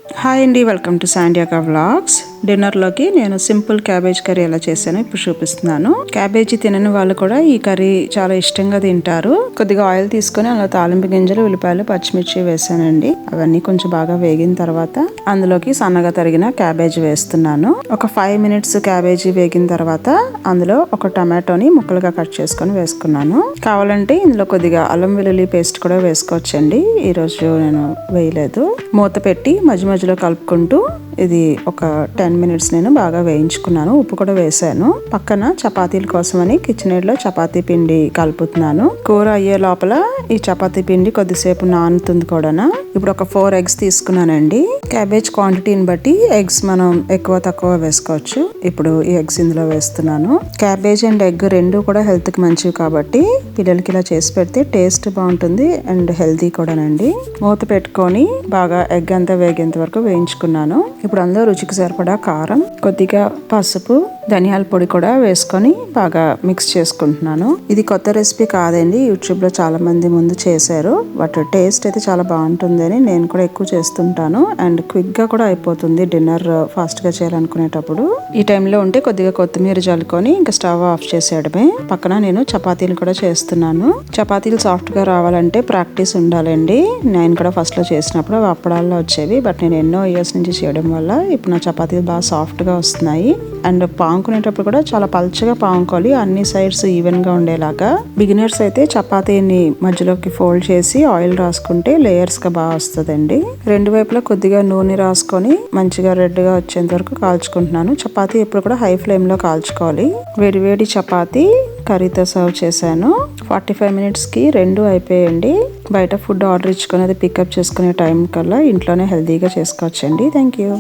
Hi అండి, welcome to శాండియాకా vlogs. డిన్నర్లోకి నేను simple cabbage curry ఎలా చేశానో ఇప్పుడు చూపిస్తున్నాను. క్యాబేజీ తినని వాళ్ళు కూడా ఈ కర్రీ చాలా ఇష్టంగా తింటారు. కొద్దిగా ఆయిల్ తీసుకొని అలా తాలింపు గింజలు, ఉల్లిపాయలు, పచ్చిమిర్చి వేసానండి. అవన్నీ కొంచెం బాగా వేగిన తర్వాత అందులోకి సన్నగా తరిగిన క్యాబేజీ వేస్తున్నాను. ఒక 5 మినిట్స్ క్యాబేజీ వేగిన తర్వాత అందులో ఒక టమాటోని ముక్కలుగా కట్ చేసుకొని వేసుకున్నాను. కావాలంటే ఇందులో కొద్దిగా అల్లం వెల్లుల్లి పేస్ట్ కూడా వేసుకోవచ్చండి. ఈరోజు నేను వేయలేదు. మూత పెట్టి మధ్య మధ్యలో కలుపుకుంటూ ఇది ఒక 10 మినిట్స్ నేను బాగా వేయించుకున్నాను. ఉప్పు కూడా వేసాను. పక్కన చపాతీల కోసమని కిచెన్ లో చపాతీ పిండి కలుపుతున్నాను. కూర అయ్యే లోపల ఈ చపాతీ పిండి కొద్దిసేపు నానుతుంది కూడా. ఇప్పుడు ఒక 4 ఎగ్స్ తీసుకున్నానండి. క్యాబేజ్ క్వాంటిటీని బట్టి ఎగ్స్ మనం ఎక్కువ తక్కువ వేసుకోవచ్చు. ఇప్పుడు ఈ ఎగ్స్ ఇందులో వేస్తున్నాను. క్యాబేజ్ అండ్ ఎగ్ రెండు కూడా హెల్త్ కి మంచివి కాబట్టి పిల్లలకి ఇలా చేసి పెడితే టేస్ట్ బాగుంటుంది అండ్ హెల్తీ కూడానండి. మూత పెట్టుకొని బాగా ఎగ్ అంతా వేగేంత వరకు వేయించుకున్నాను. ఇప్పుడు అందులో రుచికి సరిపడా కారం, కొద్దిగా పసుపు, ధనియాల పొడి కూడా వేసుకొని బాగా మిక్స్ చేసుకుంటున్నాను. ఇది కొత్త రెసిపీ కాదండి, యూట్యూబ్ లో చాలా మంది ముందు చేశారు. బట్ టేస్ట్ అయితే చాలా బాగుంటుంది అని నేను కూడా ఎక్కువ చేస్తుంటాను. అండ్ క్విక్ గా కూడా అయిపోతుంది డిన్నర్ ఫాస్ట్ గా చేయాలనుకునేటప్పుడు. ఈ టైంలో ఉంటే కొద్దిగా కొత్తిమీర జల్లుకొని ఇంకా స్టవ్ ఆఫ్ చేసేయడమే. పక్కన నేను చపాతీలు కూడా చేస్తున్నాను. చపాతీలు సాఫ్ట్ గా రావాలంటే ప్రాక్టీస్ ఉండాలండి. నేను కూడా ఫస్ట్ లో చేసినప్పుడు అప్పడాల్లో వచ్చేవి. బట్ నేను ఎన్నో ఇయర్స్ నుంచి చేయడం వల్ల ఇప్పుడు నా చపాతీలు బాగా సాఫ్ట్ గా వస్తున్నాయి. అండ్ పాముకునేటప్పుడు కూడా చాలా పల్చగా పాముకోవాలి, అన్ని సైడ్స్ ఈవెన్ గా ఉండేలాగా. బిగినర్స్ అయితే చపాతీని మధ్యలోకి ఫోల్డ్ చేసి ఆయిల్ రాసుకుంటే లేయర్స్ గా బాగా వస్తుందండి. రెండు వైపులా కొద్దిగా నూనె రాసుకొని మంచిగా రెడ్ గా వచ్చేంత వరకు కాల్చుకుంటున్నాను. చపాతీ ఎప్పుడు కూడా హై ఫ్లేమ్ లో కాల్చుకోవాలి. వేడి వేడి చపాతీ కర్రీతో సర్వ్ చేశాను. 45 మినిట్స్ కి రెండు అయిపోయండి. బయట ఫుడ్ ఆర్డర్ ఇచ్చుకుని అది పికప్ చేసుకునే టైం కల్లా ఇంట్లోనే హెల్తీగా చేసుకోవచ్చండి. Thank you.